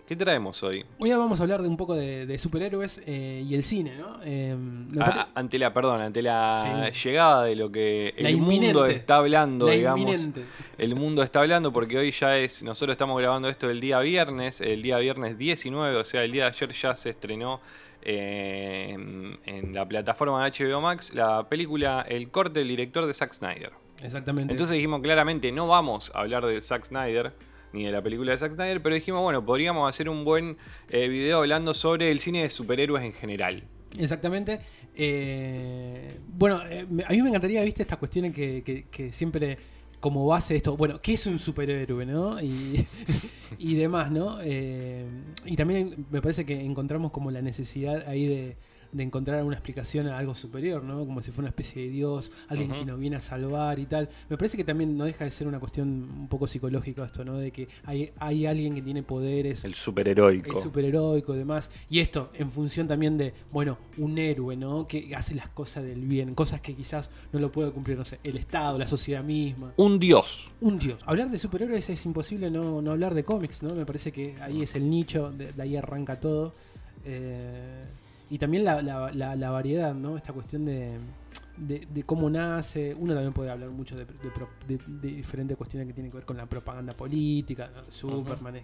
¿Qué traemos hoy? Hoy vamos a hablar de un poco de superhéroes y el cine, ¿no? Ante la Sí. llegada de lo que La el mundo inminente. está hablando, La digamos. inminente. El mundo está hablando porque hoy ya nosotros estamos grabando esto el día viernes 19, o sea, el día de ayer ya se estrenó en la plataforma de HBO Max la película El corte del director de Zack Snyder. Exactamente. Entonces dijimos claramente, no vamos a hablar de Zack Snyder, ni de la película de Zack Snyder, pero dijimos, bueno, podríamos hacer un buen video hablando sobre el cine de superhéroes en general. Exactamente. A mí me encantaría, viste, estas cuestiones que siempre como base esto, bueno, ¿qué es un superhéroe, no? Y demás, ¿no? Y también me parece que encontramos como la necesidad ahí de encontrar una explicación a algo superior, ¿no? Como si fuera una especie de Dios, alguien que nos viene a salvar y tal. Me parece que también no deja de ser una cuestión un poco psicológica esto, ¿no? De que hay alguien que tiene poderes. El superheroico. El superheroico y demás. Y esto en función también de, bueno, un héroe, ¿no? Que hace las cosas del bien, cosas que quizás no lo puede cumplir, no sé, el Estado, la sociedad misma. Un dios. Un dios. Hablar de superhéroes es imposible no hablar de cómics, ¿no? Me parece que ahí es el nicho, de ahí arranca todo. Y también la variedad, ¿no? Esta cuestión de cómo nace. Uno también puede hablar mucho de diferentes cuestiones que tienen que ver con la propaganda política. Superman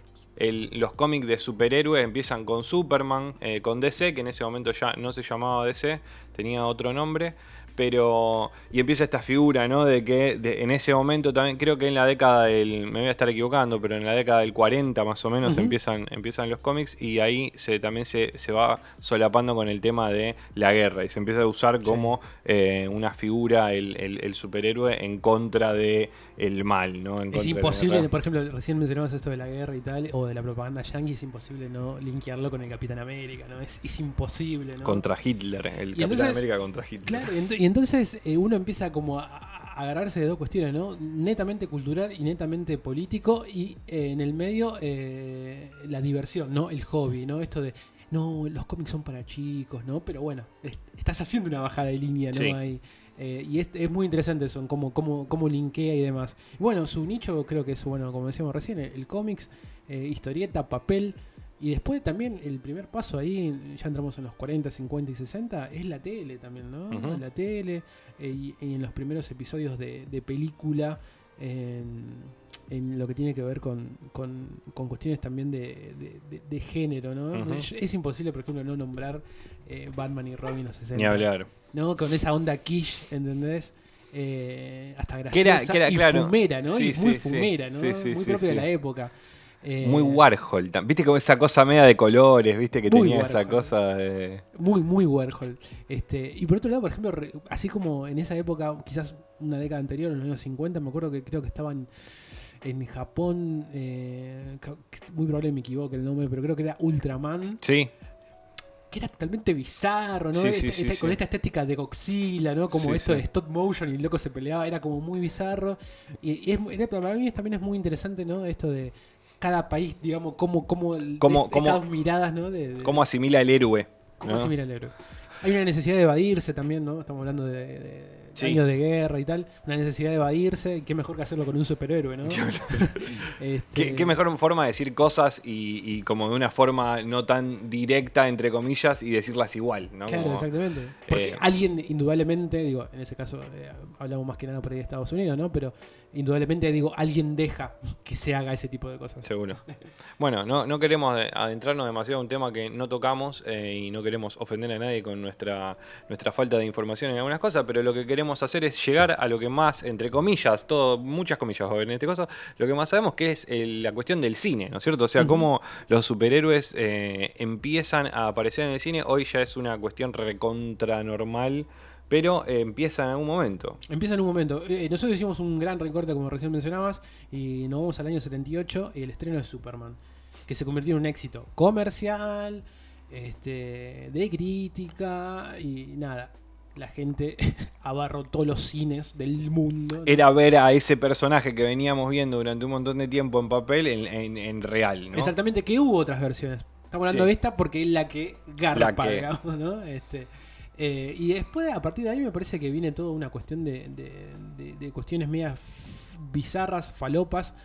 Los cómics de superhéroes empiezan con Superman, con DC, que en ese momento ya no se llamaba DC, tenía otro nombre. Y empieza esta figura, ¿no? De que en ese momento también, creo que en la década me voy a estar equivocando, pero en la década del 40 más o menos empiezan los cómics, y ahí también se va solapando con el tema de la guerra y se empieza a usar como una figura el superhéroe en contra de el mal, ¿no? Es imposible, por ejemplo, recién mencionabas esto de la guerra y tal, o de la propaganda yankee, es imposible no linkearlo con el Capitán América, ¿no? Es imposible, ¿no? Contra Hitler, Capitán América contra Hitler. Claro, y entonces uno empieza como a agarrarse de dos cuestiones, ¿no? Netamente cultural y netamente político, y en el medio la diversión, ¿no? El hobby, ¿no? Esto de, no, los cómics son para chicos, ¿no? Pero bueno, estás haciendo una bajada de línea, ¿no? Sí. Ahí, y es muy interesante eso, cómo linkea y demás. Y bueno, su nicho creo que es, bueno, como decíamos recién, el cómics, historieta, papel. Y después también el primer paso ahí, ya entramos en los 40, 50 y 60, es la tele también, ¿no? La tele, y en los primeros episodios de película, en lo que tiene que ver con cuestiones también de género, ¿no? Es imposible, por ejemplo, no nombrar Batman y Robin los 60. Ni hablar. ¿No? Con esa onda quiche, ¿entendés? Hasta graciosa que era, y claro, fumera, ¿no? Sí, y muy fumera, ¿no? Muy propia de la época. Muy Warhol, viste como esa cosa media de colores, viste que tenía Warhol. esa cosa de... Muy Warhol. Y por otro lado, por ejemplo, así como en esa época, quizás una década anterior, en los años 50, me acuerdo que creo que estaban en Japón, muy probable me equivoque el nombre, pero creo que era Ultraman. Sí. Que era totalmente bizarro, ¿no? Con esta estética de Godzilla, ¿no? Como esto de stop motion y el loco se peleaba, era como muy bizarro. Y para mí también es muy interesante, ¿no? Esto de cada país, digamos, estas miradas, ¿no? ¿Cómo asimila el héroe? ¿Cómo asimila el héroe? Hay una necesidad de evadirse también, ¿no? Estamos hablando de años de guerra y tal. Una necesidad de evadirse. Qué mejor que hacerlo con un superhéroe, ¿no? ¿Qué mejor forma de decir cosas y como de una forma no tan directa, entre comillas, y decirlas igual, ¿no? Claro, exactamente. Porque alguien, indudablemente, digo, en ese caso hablamos más que nada por ahí de Estados Unidos, ¿no? Pero indudablemente, digo, alguien deja que se haga ese tipo de cosas. Seguro. Bueno, no queremos adentrarnos demasiado en un tema que no tocamos y no queremos ofender a nadie con nuestra falta de información en algunas cosas, pero lo que queremos hacer es llegar a lo que más, entre comillas, muchas comillas en este caso, lo que más sabemos, que es la cuestión del cine, ¿no es cierto? O sea, cómo los superhéroes empiezan a aparecer en el cine. Hoy ya es una cuestión recontra normal, pero empieza en algún momento. Empieza en un momento. Nosotros hicimos un gran recorte, como recién mencionabas, y nos vamos al año 78 y el estreno de Superman, que se convirtió en un éxito comercial, de crítica y nada. La gente abarrotó los cines del mundo, ¿no? Era ver a ese personaje que veníamos viendo durante un montón de tiempo en papel en real, ¿no? Exactamente, que hubo otras versiones. Estamos hablando de esta porque es la que garpa, digamos, ¿no? Y después, a partir de ahí, me parece que viene toda una cuestión de cuestiones medias bizarras, falopas,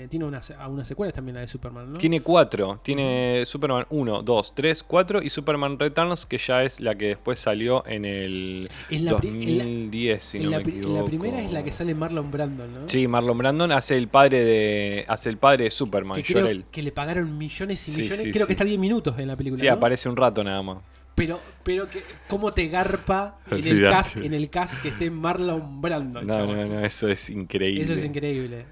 tiene unas secuelas también la de Superman, ¿no? Tiene 4. Tiene Superman 1, 2, 3, 4 y Superman Returns, que ya es la que después salió en el 2010, si no me equivoco. En la primera es la que sale Marlon Brando, ¿no? Sí, Marlon Brandon hace el padre de Superman, Que creo Jor-El. que le pagaron millones y Sí, millones. sí, Creo que sí. está 10 minutos en la película, Sí, ¿no? aparece un rato nada más. Pero que, ¿cómo te garpa Olvidate. en el cast que esté Marlon Brando? No, eso es increíble. Eso es increíble.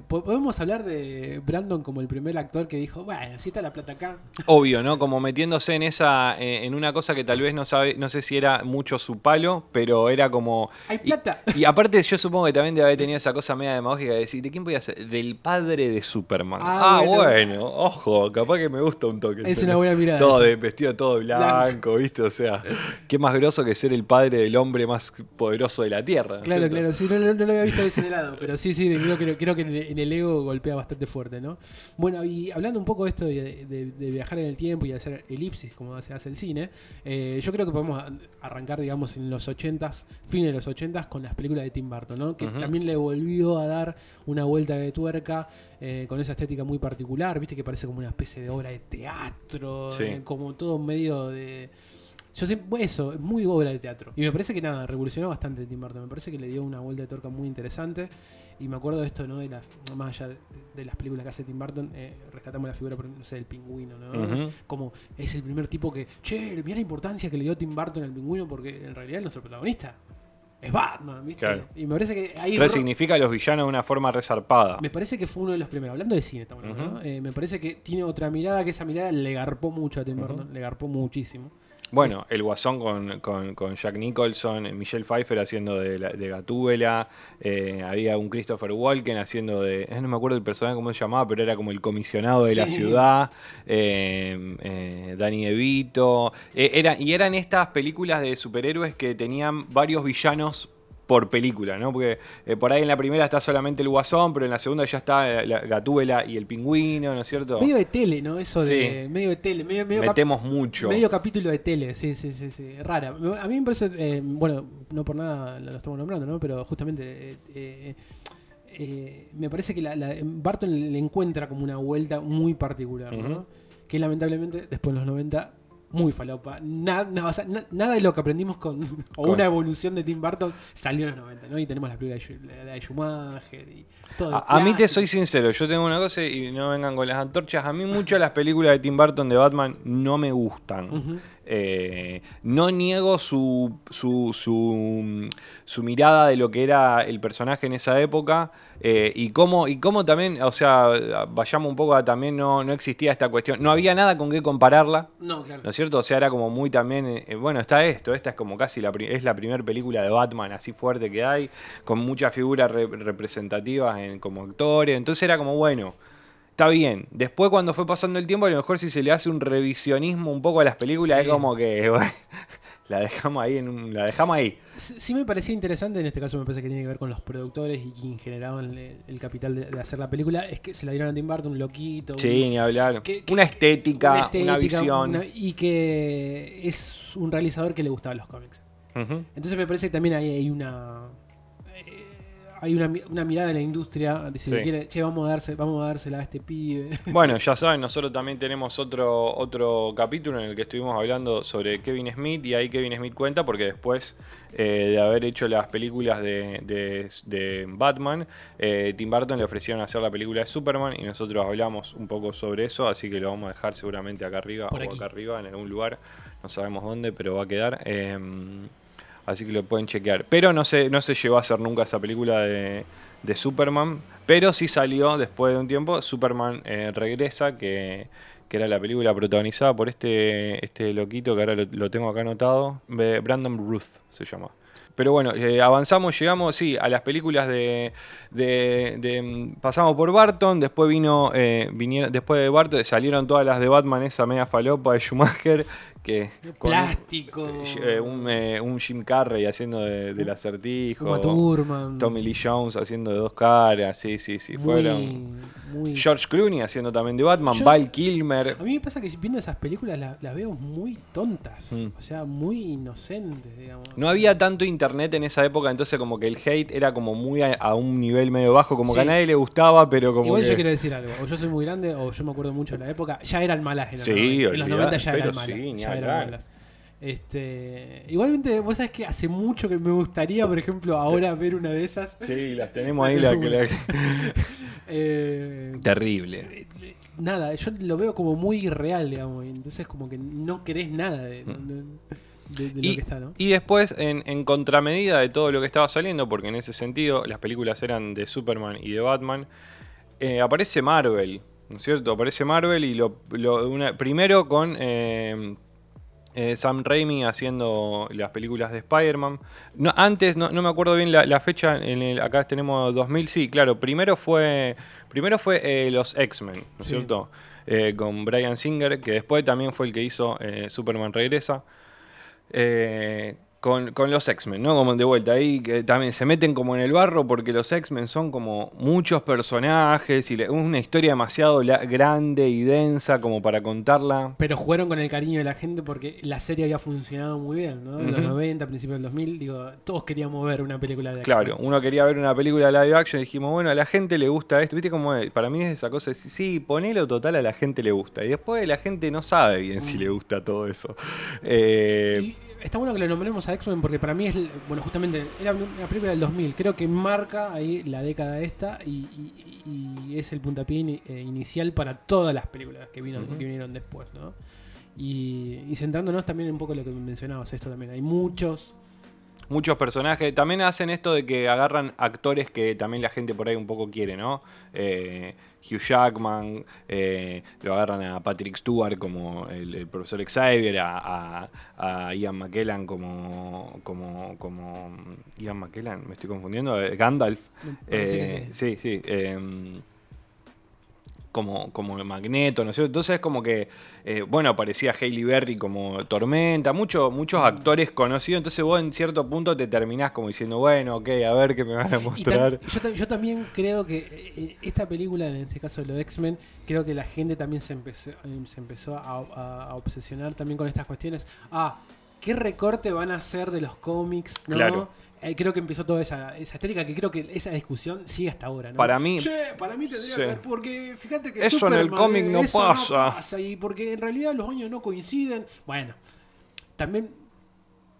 Podemos hablar de Brandon como el primer actor que dijo, bueno, si está la plata acá. Obvio, ¿no? Como metiéndose en en una cosa que tal vez no sé si era mucho su palo, pero era como. ¡Hay plata! Y aparte, yo supongo que también debe haber tenido esa cosa media demagógica de decir, ¿de quién podía ser? Del padre de Superman. Bueno, ojo, capaz que me gusta un toque. Es una buena mirada. Todo vestido todo blanco, ¿viste? O sea, qué más groso que ser el padre del hombre más poderoso de la Tierra. Claro, ¿cierto? claro, sí, no lo había visto de ese lado, pero sí, creo que en el ego golpea bastante fuerte, ¿no? Bueno, y hablando un poco de esto de viajar en el tiempo y hacer elipsis, como se hace el cine, yo creo que podemos arrancar, digamos, en los 80s, fines de los 80s, con las películas de Tim Burton, ¿no? Que también le volvió a dar una vuelta de tuerca con esa estética muy particular, viste que parece como una especie de obra de teatro, Sí. como todo medio de... Yo siempre, eso, es muy obra de teatro. Y me parece que nada, revolucionó bastante Tim Burton. Me parece que le dio una vuelta de tuerca muy interesante. Y me acuerdo de esto, ¿no? Más allá de las películas que hace Tim Burton, rescatamos la figura, no sé, del pingüino, ¿no? Como es el primer tipo que, mirá la importancia que le dio Tim Burton al pingüino, porque en realidad nuestro protagonista es Batman, ¿viste? Claro. Y me parece que ahí... Resignifica a los villanos de una forma resarpada. Me parece que fue uno de los primeros. Hablando de cine, estamos hablando, ¿no? Me parece que tiene otra mirada, que esa mirada le garpó mucho a Tim Burton, le garpó muchísimo. Bueno, el Guasón con Jack Nicholson, Michelle Pfeiffer haciendo de Gatúbela, había un Christopher Walken haciendo no me acuerdo el personaje cómo se llamaba, pero era como el comisionado de la ciudad, Danny DeVito, eran estas películas de superhéroes que tenían varios villanos por película, ¿no? Porque por ahí en la primera está solamente el Guasón, pero en la segunda ya está la Gatúbela y el Pingüino, ¿no es cierto? Medio de tele, ¿no? Eso Sí. de... Medio de tele. Metemos mucho. Medio capítulo de tele, sí. Rara. A mí me parece... bueno, no por nada lo estamos nombrando, ¿no? Pero justamente... me parece que Burton le encuentra como una vuelta muy particular, ¿no? Que lamentablemente después en los 90... Muy falopa. Nada de lo que aprendimos una evolución de Tim Burton salió en los 90, ¿no? Y tenemos la película de Schumacher y todo. A mí te soy sincero, yo tengo una cosa y no vengan con las antorchas. A mí muchas las películas de Tim Burton de Batman no me gustan. No niego su mirada de lo que era el personaje en esa época y cómo también, o sea, vayamos un poco a también no existía esta cuestión, no había nada con qué compararla, no, claro. ¿no es cierto? O sea, era como muy también, bueno, esta es como casi es la primera película de Batman así fuerte que hay, con muchas figuras representativas como actores, entonces era como, bueno, está bien. Después, cuando fue pasando el tiempo, a lo mejor si se le hace un revisionismo un poco a las películas, sí. es como que bueno, la dejamos ahí. Sí me parecía interesante, en este caso me parece que tiene que ver con los productores y quien generaban el capital de hacer la película, es que se la dieron a Tim Burton, un loquito. Sí, ni hablar. Una estética, una visión. Y que es un realizador que le gustaban los cómics. Entonces me parece que también ahí hay una mirada de la industria, decir, vamos a dársela a este pibe. Bueno, ya saben, nosotros también tenemos otro capítulo en el que estuvimos hablando sobre Kevin Smith, y ahí Kevin Smith cuenta, porque después de haber hecho las películas de Batman, Tim Burton le ofrecieron hacer la película de Superman, y nosotros hablamos un poco sobre eso, así que lo vamos a dejar seguramente acá arriba, acá arriba, en algún lugar, no sabemos dónde, pero va a quedar. Así que lo pueden chequear. Pero no se llegó a hacer nunca esa película de Superman. Pero sí salió después de un tiempo Superman Regresa, que era la película protagonizada por este loquito que ahora lo tengo acá anotado. Brandon Ruth se llama. Pero bueno, avanzamos, llegamos a las películas pasamos por Burton, después después de Burton salieron todas las de Batman, esa media falopa de Schumacher, que plástico, un Jim Carrey haciendo del Acertijo, Uma Thurman, Tommy Lee Jones haciendo de dos caras, sí, fueron muy... George Clooney haciendo también de Batman, Yo- Val Kilmer. A mí me pasa que viendo esas películas las veo muy tontas, Mm. o sea, muy inocentes, digamos. No había tanto internet en esa época, entonces como que el hate era como muy a un nivel medio bajo, como que a Sí. nadie le gustaba, pero como Igual que... yo quiero decir algo, o yo soy muy grande o yo me acuerdo mucho de la época, ya eran malas en los Sí, 90. En los olvidá, 90 ya pero eran malas, sí, ni ya eran hablar. malas. Igualmente, vos sabés que hace mucho que me gustaría, por ejemplo, ahora ver una de esas. Sí, las tenemos ahí. Eh, Terrible. Nada, yo lo veo como muy irreal, digamos, y entonces como que no querés nada de lo que está, ¿no? Y después, en contramedida de todo lo que estaba saliendo, porque en ese sentido las películas eran de Superman y de Batman, aparece Marvel, ¿no es cierto? Aparece Marvel y primero con Sam Raimi haciendo las películas de Spider-Man. Antes, no me acuerdo bien la fecha, acá tenemos 2000, sí, claro, primero fue los X-Men, ¿no es Sí. cierto? Con Bryan Singer, que después también fue el que hizo Superman Regresa. Con los X-Men, ¿no? Como de vuelta ahí, que también se meten como en el barro porque los X-Men son como muchos personajes y una historia demasiado grande y densa como para contarla. Pero jugaron con el cariño de la gente porque la serie había funcionado muy bien, ¿no? En los Ujú. 90, principios del 2000, digo, todos queríamos ver una película de Claro, X-Men. uno quería ver una película live action y dijimos, bueno, a la gente le gusta esto. ¿Viste cómo es? Para mí es esa cosa de decir, sí, ponelo total, a la gente le gusta. Y después la gente no sabe bien si le gusta todo eso. Y está bueno que lo nombremos a X-Men porque para mí es, bueno, justamente era una película del 2000, creo que marca ahí la década esta y es el puntapié inicial para todas las películas que vinieron después, ¿no? Y centrándonos también un poco en lo que mencionabas, esto también, hay muchos personajes. También hacen esto de que agarran actores que también la gente por ahí un poco quiere, ¿no? Hugh Jackman, lo agarran a Patrick Stewart como el profesor Xavier, a Ian McKellen como Ian McKellen, me estoy confundiendo, Gandalf. me parece que sí. Sí. Como Magneto, ¿no es cierto? Entonces es como que, bueno, aparecía Hailey Berry como Tormenta, muchos actores conocidos, entonces vos en cierto punto te terminás como diciendo, bueno, ok, a ver qué me van a mostrar. Yo también creo que esta película, en este caso de los X-Men, creo que la gente también se empezó a obsesionar también con estas cuestiones. ¿Qué recorte van a hacer de los cómics? ¿No? Claro. Creo que empezó toda esa estética, que creo que esa discusión sigue hasta ahora, ¿no? Para mí tendría sí. que ver, porque fíjate que Eso en el Superman, cómic no eso pasa. y porque en realidad los años no coinciden. Bueno, también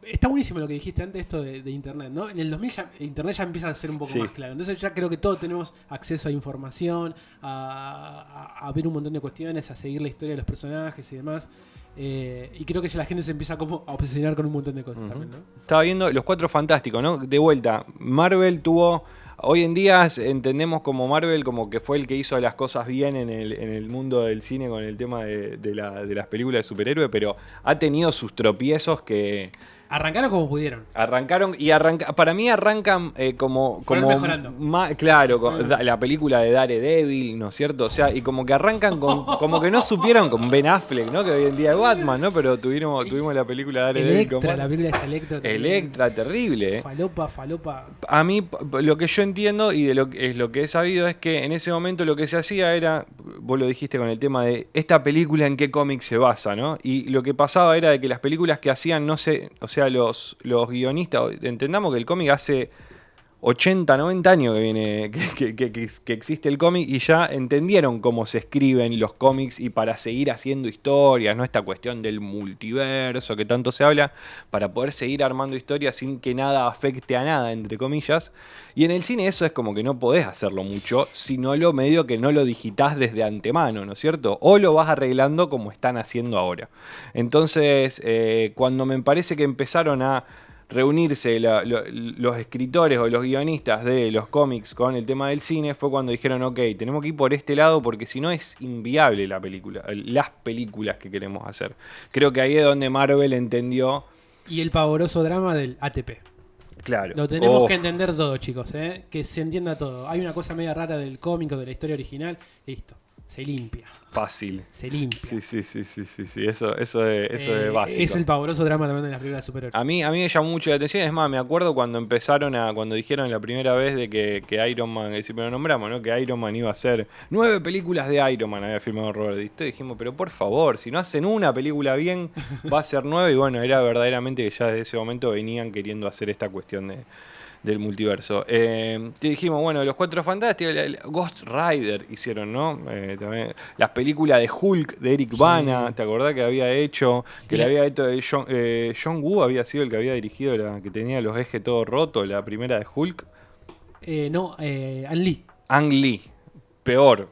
está buenísimo lo que dijiste antes, esto de internet, ¿no? En el 2000 internet ya empieza a ser un poco Sí. más claro. Entonces ya creo que todos tenemos acceso a información, a ver un montón de cuestiones, a seguir la historia de los personajes y demás. Y creo que ya la gente se empieza como a obsesionar con un montón de cosas también, ¿no? Estaba viendo Los Cuatro Fantásticos, ¿no? De vuelta, Marvel tuvo... Hoy en día entendemos como Marvel como que fue el que hizo las cosas bien en el mundo del cine con el tema de las películas de superhéroes, pero ha tenido sus tropiezos que... Arrancaron como pudieron. Arrancaron para mí arrancan como Fueron mejorando. claro, la película de Daredevil, ¿no es cierto? O sea, y como que arrancan como que no supieron con Ben Affleck, ¿no? Que hoy en día es Batman, ¿no? Pero tuvimos la película de Daredevil con Electra, la Batman. película es Electra. también. Electra, terrible, ¿eh? Falopa. A mí, lo que yo entiendo y de lo que he sabido es que en ese momento lo que se hacía era, vos lo dijiste con el tema de esta película en qué cómic se basa, ¿no? Y lo que pasaba era de que las películas que hacían, o sea, los guionistas, entendamos que el cómic hace 80, 90 años que viene que existe el cómic y ya entendieron cómo se escriben los cómics y para seguir haciendo historias, ¿no? Esta cuestión del multiverso que tanto se habla, para poder seguir armando historias sin que nada afecte a nada, entre comillas. Y en el cine eso es como que no podés hacerlo mucho, sino lo medio que no lo digitás desde antemano, ¿no es cierto? O lo vas arreglando como están haciendo ahora. Entonces, cuando me parece que empezaron a reunirse los escritores o los guionistas de los cómics con el tema del cine, fue cuando dijeron, ok, tenemos que ir por este lado porque si no es inviable las películas que queremos hacer. Creo que ahí es donde Marvel entendió. Y el pavoroso drama del ATP. Claro. Lo tenemos que entender todo, chicos, ¿eh? Que se entienda todo. Hay una cosa media rara del cómic o de la historia original, listo. se limpia. Fácil. Se limpia. Sí. Eso es básico. Es el pavoroso drama también de las películas de superhéroes. A mí me llamó mucho la atención. Es más, me acuerdo cuando cuando dijeron la primera vez de que Iron Man, siempre lo nombramos, ¿no? Que Iron Man iba a hacer 9 películas de Iron Man, había firmado Robert Distel. Dijimos, pero por favor, si no hacen una película bien, va a ser 9. Y bueno, era verdaderamente que ya desde ese momento venían queriendo hacer esta cuestión del multiverso. Te dijimos, bueno, los Cuatro Fantásticos, Ghost Rider hicieron, ¿no? También, las películas de Hulk de Eric Bana, ¿te acordás que había hecho? Que le había hecho John Woo, había sido el que había dirigido que tenía los ejes todos rotos, la primera de Hulk. Ang Lee. Ang Lee, peor.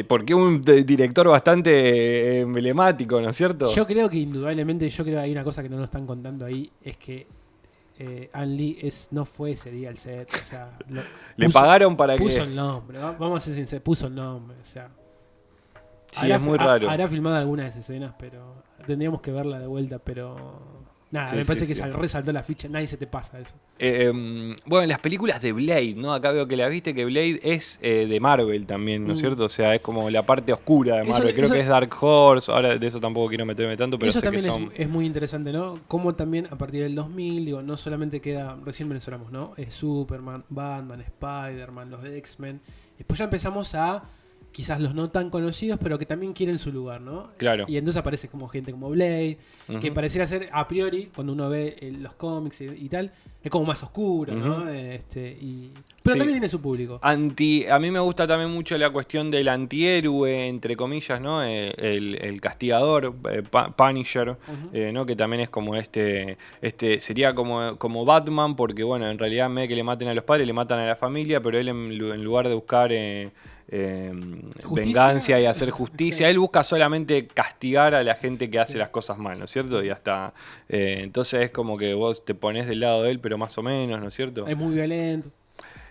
Porque un director bastante emblemático, ¿no es cierto? Yo creo que indudablemente, hay una cosa que no nos están contando ahí, es que Ang Lee no fue ese día al set, o sea, le pagaron para puso el nombre, vamos a ser sinceros, puso el nombre, o sea, sí, es muy raro. Habrá filmado algunas de esas escenas, pero tendríamos que verla de vuelta, pero nada, me parece que resaltó la ficha, nadie se te pasa eso. Bueno, las películas de Blade, ¿no? Acá veo que la viste, que Blade es de Marvel también, ¿no es cierto? O sea, es como la parte oscura de Marvel. Creo que es Dark Horse, ahora de eso tampoco quiero meterme tanto, pero eso sé también que son... es muy interesante, ¿no? Como también a partir del 2000, digo, no solamente queda, recién mencionamos, ¿no? Superman, Batman, Spider-Man, los X-Men. Después ya empezamos a quizás los no tan conocidos, pero que también quieren su lugar, ¿no? Claro. Y entonces aparece como gente como Blade, que pareciera ser a priori, cuando uno ve los cómics y tal, es como más oscuro, ¿no? Pero también tiene su público. A mí me gusta también mucho la cuestión del antihéroe, entre comillas, ¿no? El castigador, Punisher, ¿no? Que también es como sería como Batman, porque bueno, en realidad en vez de que le maten a los padres, le matan a la familia, pero él en lugar de buscar venganza y hacer justicia, él busca solamente castigar a la gente que hace las cosas mal, ¿no es cierto? Y hasta entonces es como que vos te pones del lado de él, pero más o menos, ¿no es cierto? Es muy violento.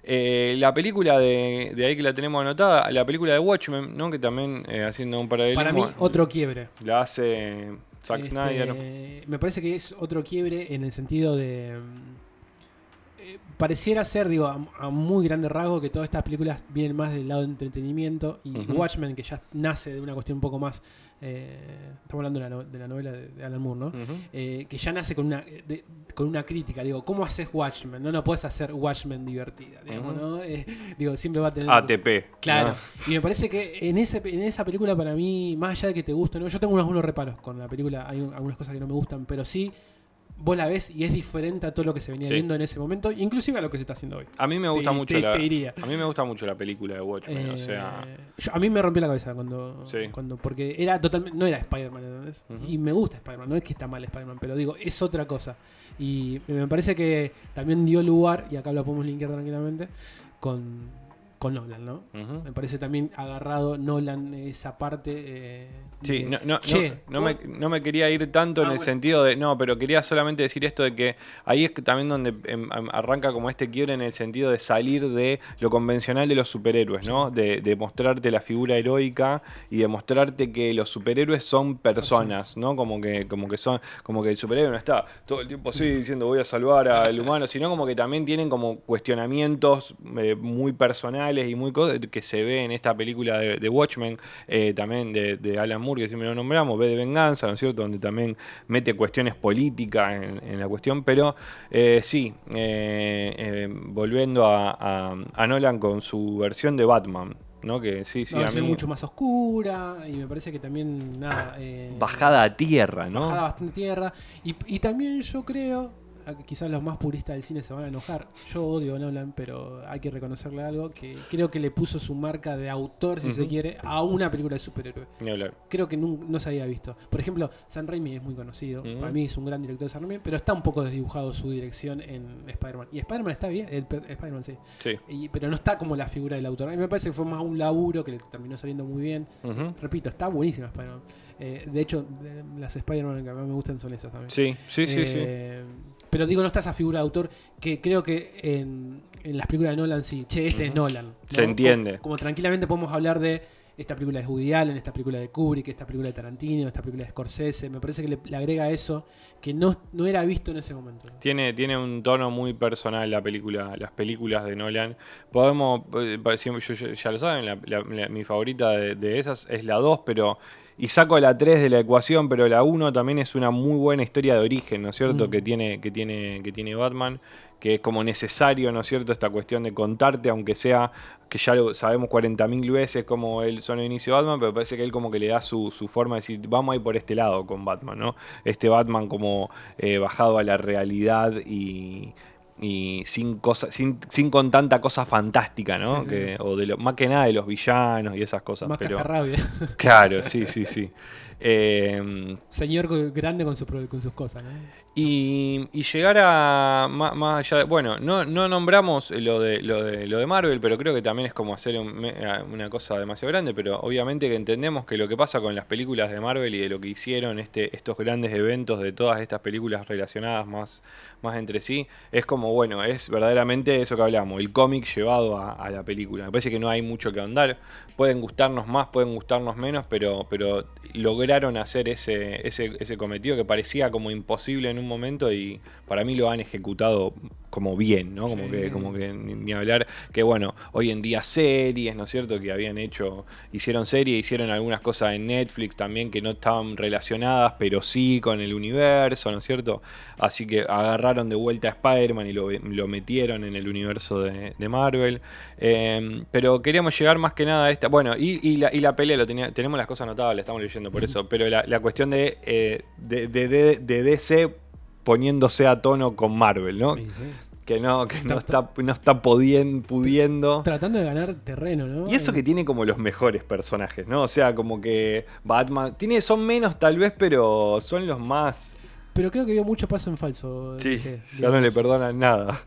La película de ahí que la tenemos anotada, la película de Watchmen, ¿no? Que también, haciendo un paralelismo, para mí otro quiebre. La hace Zack Snyder. Me parece que es otro quiebre en el sentido de... pareciera ser, digo, a muy grande rasgo que todas estas películas vienen más del lado de entretenimiento y Watchmen, que ya nace de una cuestión un poco más... estamos hablando de la novela de Alan Moore, ¿no? Que ya nace con una crítica. Digo, ¿cómo haces Watchmen? No puedes hacer Watchmen divertida, digamos, ¿no? Digo, siempre va a tener... ATP. Claro. ¿No? Y me parece que en esa película, para mí, más allá de que te guste, ¿no? Yo tengo algunos reparos con la película, hay algunas cosas que no me gustan, pero sí... Vos la ves y es diferente a todo lo que se venía viendo en ese momento, inclusive a lo que se está haciendo hoy. A mí me gusta mucho a mí me gusta mucho la película de Watchmen, o sea... a mí me rompió la cabeza cuando porque era totalmente, no era Spider-Man, ¿entendés? Y me gusta Spider-Man, no es que está mal Spider-Man, pero digo, es otra cosa. Y me parece que también dio lugar, y acá lo podemos linkear tranquilamente, con Nolan, ¿no? Me parece también agarrado Nolan esa parte. Sí, no me quería ir tanto en el sentido de... No, pero quería solamente decir esto de que ahí es también donde arranca como este quiebre en el sentido de salir de lo convencional de los superhéroes, ¿no? De mostrarte la figura heroica y de mostrarte que los superhéroes son personas, ¿no? Como que el superhéroe no está todo el tiempo así diciendo voy a salvar al humano, sino como que también tienen como cuestionamientos muy personales y muy cosas que se ve en esta película de Watchmen, también de Alan Moore, que siempre lo nombramos, V de Venganza, ¿no es cierto? Donde también mete cuestiones políticas en la cuestión, pero volviendo a Nolan con su versión de Batman, ¿no? Que sí, a mí mucho más oscura y me parece que también bajada a tierra, ¿no? Bajada bastante a tierra y también yo creo, quizás los más puristas del cine se van a enojar. Yo odio a Nolan, pero hay que reconocerle algo, que creo que le puso su marca de autor, si se quiere, a una película de superhéroe. Creo que no se había visto. Por ejemplo, Sam Raimi es muy conocido. Para mí es un gran director de Sam Raimi, pero está un poco desdibujado su dirección en Spider-Man. Y Spider-Man está bien, Spider-Man sí. Pero no está como la figura del autor. A mí me parece que fue más un laburo que le terminó saliendo muy bien. Repito, está buenísima Spider-Man. De hecho, las Spider-Man que más me gustan son esas también. Sí. Pero digo, no está esa figura de autor que creo que en las películas de Nolan sí. Este es Nolan, ¿no? Se entiende. Como tranquilamente podemos hablar de esta película de Woody Allen, esta película de Kubrick, esta película de Tarantino, esta película de Scorsese. Me parece que le agrega eso que no era visto en ese momento. Tiene un tono muy personal las películas de Nolan. Podemos, ya lo saben, mi favorita de esas es la 2, pero... Y saco la 3 de la ecuación, pero la 1 también es una muy buena historia de origen, ¿no es cierto? Que tiene Batman, que es como necesario, ¿no es cierto? Esta cuestión de contarte, aunque sea, que ya lo sabemos 40.000 veces como él son el inicio de Batman, pero parece que él como que le da su forma de decir, vamos a ir por este lado con Batman, ¿no? Este Batman como bajado a la realidad y sin con tanta cosa fantástica, ¿no? Sí, sí. O más que nada de los villanos y esas cosas. Más pero cascarrabia. Claro, sí. Señor grande con sus cosas, ¿no? Y llegar a más allá bueno, no nombramos lo de Marvel, pero creo que también es como hacer una cosa demasiado grande, pero obviamente que entendemos que lo que pasa con las películas de Marvel y de lo que hicieron estos grandes eventos de todas estas películas relacionadas más entre sí, es como, bueno, es verdaderamente eso que hablamos, el cómic llevado a la película. Me parece que no hay mucho que ahondar, pueden gustarnos más, pueden gustarnos menos, pero lograron hacer ese cometido que parecía como imposible en un momento y para mí lo han ejecutado como bien, ¿no? Como que ni hablar, que bueno, hoy en día series, ¿no es cierto? Que hicieron series, hicieron algunas cosas en Netflix también que no estaban relacionadas, pero sí con el universo, ¿no es cierto? Así que agarraron de vuelta a Spider-Man y lo metieron en el universo de Marvel. Pero queríamos llegar más que nada a esta, bueno, y la pelea, tenemos las cosas notables, estamos leyendo por eso, pero la cuestión de DC poniéndose a tono con Marvel, ¿no? Sí, sí. Que no está pudiendo. Tratando de ganar terreno, ¿no? Y eso que tiene como los mejores personajes, ¿no? O sea, como que Batman son menos tal vez, pero son los más. Pero creo que dio mucho paso en falso. Sí, ya no le perdonan nada.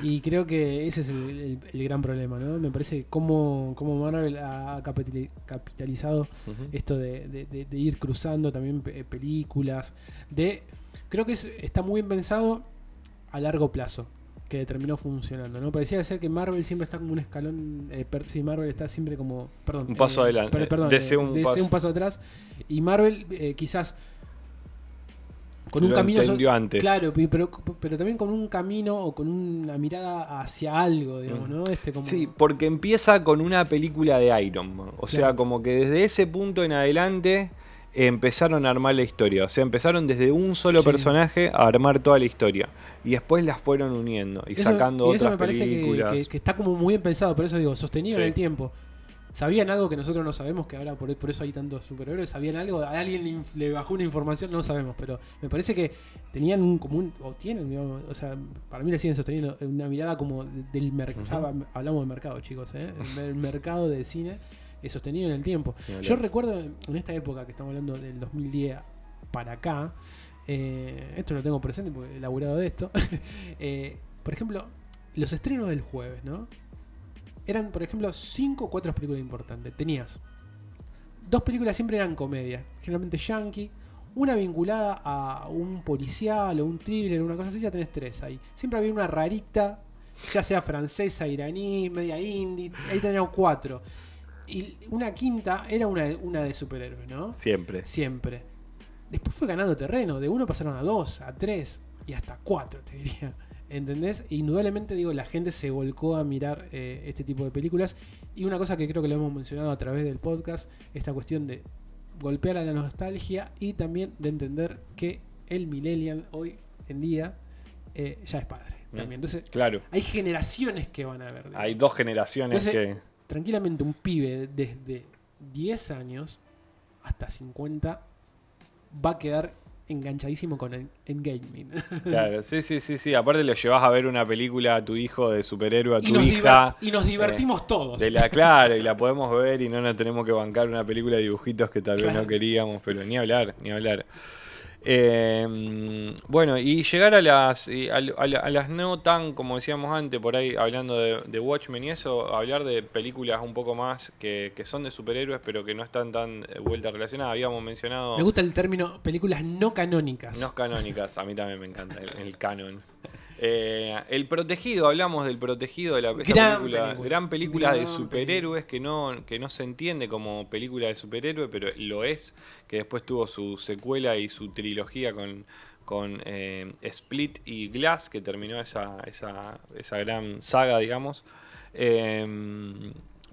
Y creo que ese es el gran problema, ¿no? Me parece cómo Marvel ha capitalizado esto de ir cruzando también películas. Creo que está muy bien pensado a largo plazo, que terminó funcionando, ¿no? Parecía ser que Marvel siempre está como un escalón. Marvel está siempre como. Perdón. Un paso adelante. DC un paso atrás. Y Marvel quizás. Con un camino antes. Claro, pero también con un camino o con una mirada hacia algo, digamos, ¿no? Sí, porque empieza con una película de Iron Man. O sea, como que desde ese punto en adelante empezaron a armar la historia. O sea, empezaron desde un solo personaje a armar toda la historia. Y después las fueron uniendo y sacando otras películas. Eso me parece que está como muy bien pensado, por eso digo, sostenido en el tiempo. ¿Sabían algo que nosotros no sabemos? Que ahora por eso hay tantos superhéroes. ¿Sabían algo? ¿A alguien le bajó una información? No sabemos, pero me parece que tenían o tienen, digamos, o sea, para mí le siguen sosteniendo una mirada como del mercado. Hablamos del mercado, chicos, el mercado del cine sostenido en el tiempo. Yo recuerdo en esta época que estamos hablando del 2010 para acá, esto lo tengo presente porque he laburado de esto. Por ejemplo, los estrenos del jueves, ¿no? Eran, por ejemplo, 5 o 4 películas importantes. Tenías 2 películas, siempre eran comedia, generalmente yankee. Una vinculada a un policial o un thriller, una cosa así, ya tenés 3 ahí. Siempre había una rarita, ya sea francesa, iraní, media indie. Ahí teníamos 4. Y una quinta era una de superhéroes, ¿no? Siempre. Después fue ganando terreno. De 1 pasaron a 2, a 3 y hasta 4, te diría. ¿Entendés? Indudablemente, digo, la gente se volcó a mirar este tipo de películas. Y una cosa que creo que lo hemos mencionado a través del podcast, esta cuestión de golpear a la nostalgia y también de entender que el millennial hoy en día ya es padre. También. Entonces, claro, hay generaciones que van a ver. Hay 2 generaciones. Entonces, tranquilamente un pibe desde 10 años hasta 50 va a quedar enganchadísimo con el gaming. Claro, sí. Aparte lo llevas a ver una película a tu hijo de superhéroe, a tu hija. Y nos divertimos todos. Claro, y la podemos ver y no nos tenemos que bancar una película de dibujitos que tal vez no queríamos, pero ni hablar. Bueno, y llegar a las no tan, como decíamos antes, por ahí hablando de Watchmen y eso, hablar de películas un poco más que son de superhéroes, pero que no están tan vuelta relacionadas. Habíamos mencionado. Me gusta el término películas no canónicas. No canónicas, a mí también me encanta el canon. El Protegido, hablamos del Protegido, gran película de superhéroes que no se entiende como película de superhéroe, pero lo es, que después tuvo su secuela y su trilogía con Split y Glass, que terminó esa gran saga, digamos.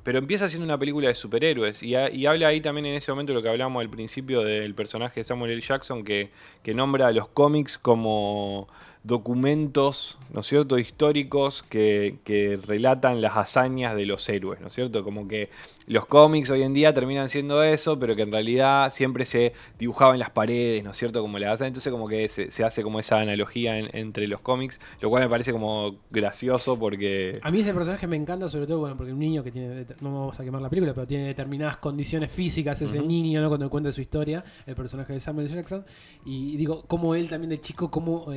Pero empieza siendo una película de superhéroes y habla ahí también en ese momento lo que hablamos al principio del personaje de Samuel L. Jackson que nombra a los cómics como documentos, ¿no es cierto?, históricos que relatan las hazañas de los héroes, ¿no es cierto? Como que los cómics hoy en día terminan siendo eso, pero que en realidad siempre se dibujaba en las paredes, ¿no es cierto?, como las hazañas. Entonces como que se hace como esa analogía entre los cómics, lo cual me parece como gracioso porque... A mí ese personaje me encanta, sobre todo porque un niño que tiene, no vamos a quemar la película, pero tiene determinadas condiciones físicas, ese niño, ¿no?, cuando cuenta su historia, el personaje de Samuel Jackson, y digo, como él también de chico, como...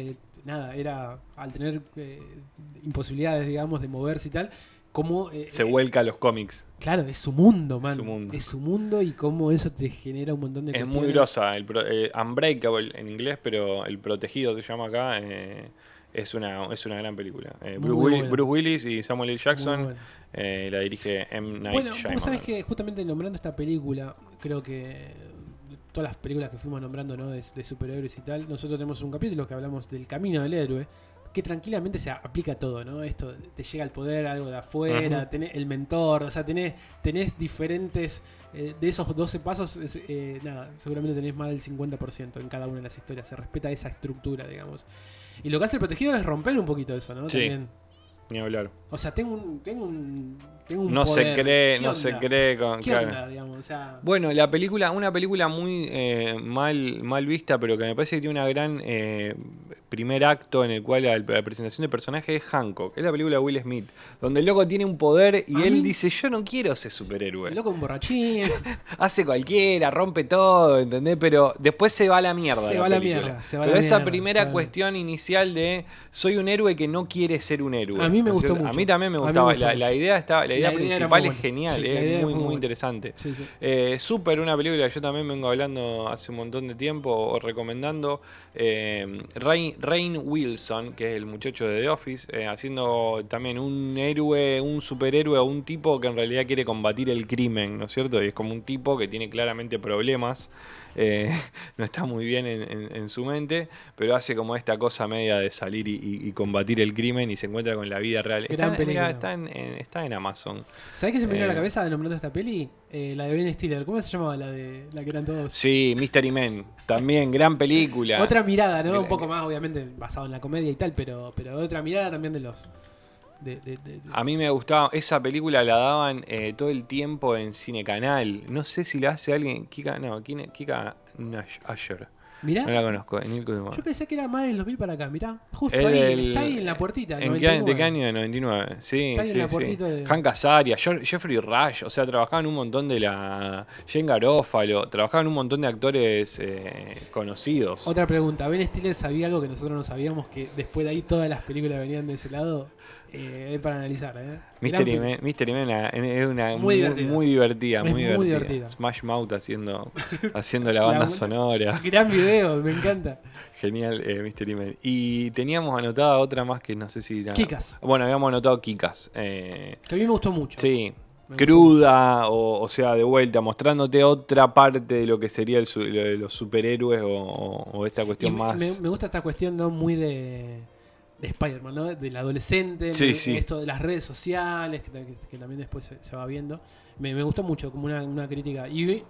era al tener imposibilidades, digamos, de moverse y tal, como... se vuelca a los cómics. Claro, es su mundo, man. Es su mundo y cómo eso te genera un montón de Es cuestiones. muy grosa, Unbreakable en inglés, pero El Protegido se llama acá, es una gran película. Bruce Willis y Samuel L. Jackson, la dirige M. Night Shyamalan. Bueno, vos sabés que justamente nombrando esta película, creo que... todas las películas que fuimos nombrando, ¿no?, de superhéroes y tal, nosotros tenemos un capítulo que hablamos del camino del héroe, que tranquilamente se aplica a todo, ¿no? Esto te llega el poder, algo de afuera, tenés el mentor, o sea, tenés diferentes, de esos 12 pasos, seguramente tenés más del 50% en cada una de las historias, se respeta esa estructura, digamos. Y lo que hace el Protegido es romper un poquito eso, ¿no? Sí. También. Ni hablar. O sea, tengo un no poder. Se cree con... ¿Qué claro. onda, digamos? O sea, bueno, una película muy mal vista, pero que me parece que tiene una gran primer acto en el cual la presentación de personaje es Hancock. Es la película de Will Smith, donde el loco tiene un poder y él dice, yo no quiero ser superhéroe. El loco un borrachín. Hace cualquiera, rompe todo, ¿entendés? Pero después se va a la mierda. Pero esa primera cuestión inicial de soy un héroe que no quiere ser un héroe. A mí me gustó mucho. A mí también me gustaba. La idea principal es genial, sí, es muy interesante. Sí, sí. Súper una película que yo también vengo hablando hace un montón de tiempo o recomendando. Rainn Wilson, que es el muchacho de The Office, haciendo también un héroe, un superhéroe o un tipo que en realidad quiere combatir el crimen, ¿no es cierto? Y es como un tipo que tiene claramente problemas. No está muy bien en su mente, pero hace como esta cosa media de salir y combatir el crimen y se encuentra con la vida real. Está en Amazon. ¿Sabés qué se me vino a la cabeza nombrando esta peli? La de Ben Stiller. ¿Cómo se llamaba la que eran todos? Sí, Mystery Men. También, gran película. Otra mirada, ¿no? Un poco más, obviamente, basado en la comedia y tal, pero otra mirada también de los... A mí me gustaba, esa película la daban todo el tiempo en Cinecanal. No sé si la hace alguien. Kika Asher. ¿Mirá? No la conozco. Yo pensé que era más del 2000 para acá, mirá. Justo ahí, está ahí en la puertita. ¿De qué año? ¿De 99? Sí, está ahí en la puertita de... Hank Azaria, Jeffrey Rush, o sea, trabajaban un montón de Jane Garofalo, trabajaban un montón de actores conocidos. Otra pregunta, ¿Ben Stiller sabía algo que nosotros no sabíamos, que después de ahí todas las películas venían de ese lado? Es para analizar, Mystery Men es una muy divertida. Smash Mouth haciendo la banda sonora. Gran video, me encanta. Genial, Mystery Men. Y teníamos anotada otra más que no sé si era... Kick-Ass. Bueno, habíamos anotado Kick-Ass. Que a mí me gustó mucho. Sí. Cruda, o sea, de vuelta, mostrándote otra parte de lo que sería los superhéroes o esta cuestión más... Me gusta esta cuestión, ¿no?, muy de Spider-Man, ¿no? Del adolescente, sí. Esto de las redes sociales, que también después se va viendo. Me gustó mucho, como una crítica. Y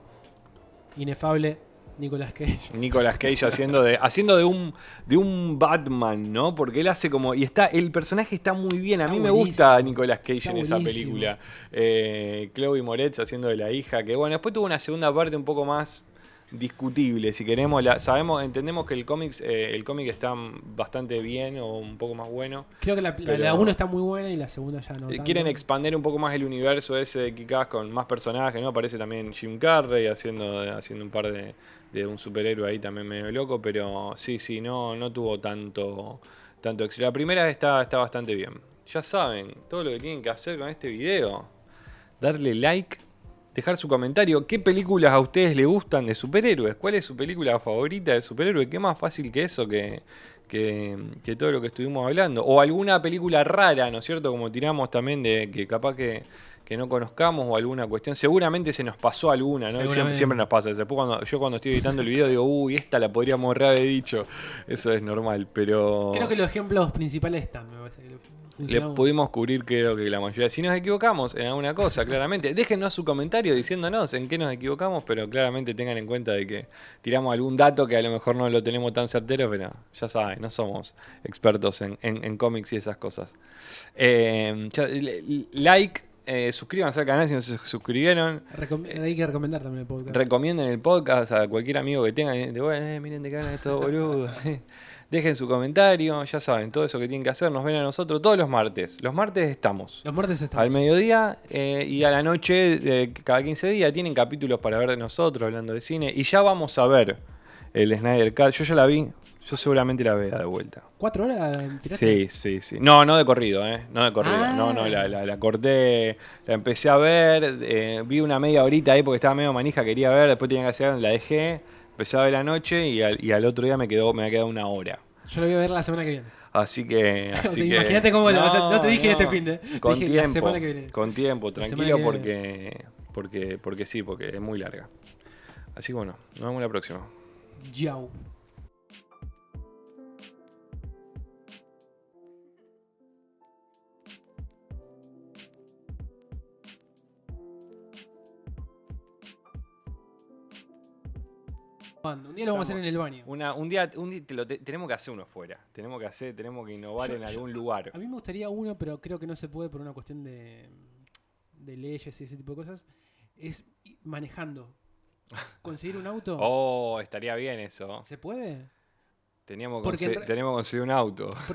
inefable Nicolas Cage haciendo de un Batman, ¿no? Porque él hace como... el personaje está muy bien. A mí me gusta Nicolas Cage en esa película. Chloe Moretz haciendo de la hija, que bueno, después tuvo una segunda parte un poco más discutible, si queremos. Entendemos que el cómic está bastante bien o un poco más bueno. Creo que la 1 está muy buena y la segunda ya no. Quieren expandir un poco más el universo ese de Kick-Ass con más personajes, ¿no? Aparece también Jim Carrey haciendo un par de un superhéroe ahí también medio loco, pero sí, no tuvo tanto éxito. La primera está bastante bien. Ya saben, todo lo que tienen que hacer con este video: darle like, dejar su comentario. ¿Qué películas a ustedes les gustan de superhéroes? ¿Cuál es su película favorita de superhéroes? ¿Qué más fácil que eso? Que que todo lo que estuvimos hablando. O alguna película rara, ¿no es cierto? Como tiramos también de que capaz que no conozcamos o alguna cuestión. Seguramente se nos pasó alguna, ¿no? Siempre nos pasa. Después cuando estoy editando el video digo, uy, esta la podríamos haber dicho. Eso es normal, pero... Creo que los ejemplos principales están, me parece. Le pudimos cubrir, creo que la mayoría. Si nos equivocamos en alguna cosa, claramente, déjennos su comentario diciéndonos en qué nos equivocamos, pero claramente tengan en cuenta de que tiramos algún dato que a lo mejor no lo tenemos tan certero, pero ya saben, no somos expertos en cómics y esas cosas. Like, suscríbanse al canal si no se suscribieron. Hay que recomendar también el podcast. Recomienden el podcast a cualquier amigo que tengan. Miren de qué ganan estos boludos. ¿Sí? Dejen su comentario, ya saben, todo eso que tienen que hacer. Nos ven a nosotros todos los martes. Los martes estamos. Al mediodía y a la noche, cada 15 días, tienen capítulos para ver de nosotros, hablando de cine. Y ya vamos a ver el Snyder Cut. Yo ya la vi. Yo seguramente la vea de vuelta. ¿4 horas tiraste? Sí. No de corrido, No de corrido. No, la corté, la empecé a ver, vi una media horita ahí porque estaba medio manija, quería ver, después tenía que hacer, la dejé, empecé a ver la noche y al otro día me ha quedado una hora. Yo lo voy a ver la semana que viene. Así que... Imagínate cómo lo vas a... No te dije este fin de... Con dije tiempo, la semana que viene. Con tiempo, tranquilo porque es muy larga. Así que bueno, nos vemos la próxima. Yau. Un día lo vamos a hacer en el baño. Un día tenemos que hacer uno fuera. Tenemos que innovar en algún lugar. A mí me gustaría uno, pero creo que no se puede por una cuestión de leyes y ese tipo de cosas. Es manejando. ¿Conseguir un auto? Oh, estaría bien eso. ¿Se puede? Tenemos que conseguir un auto. Porque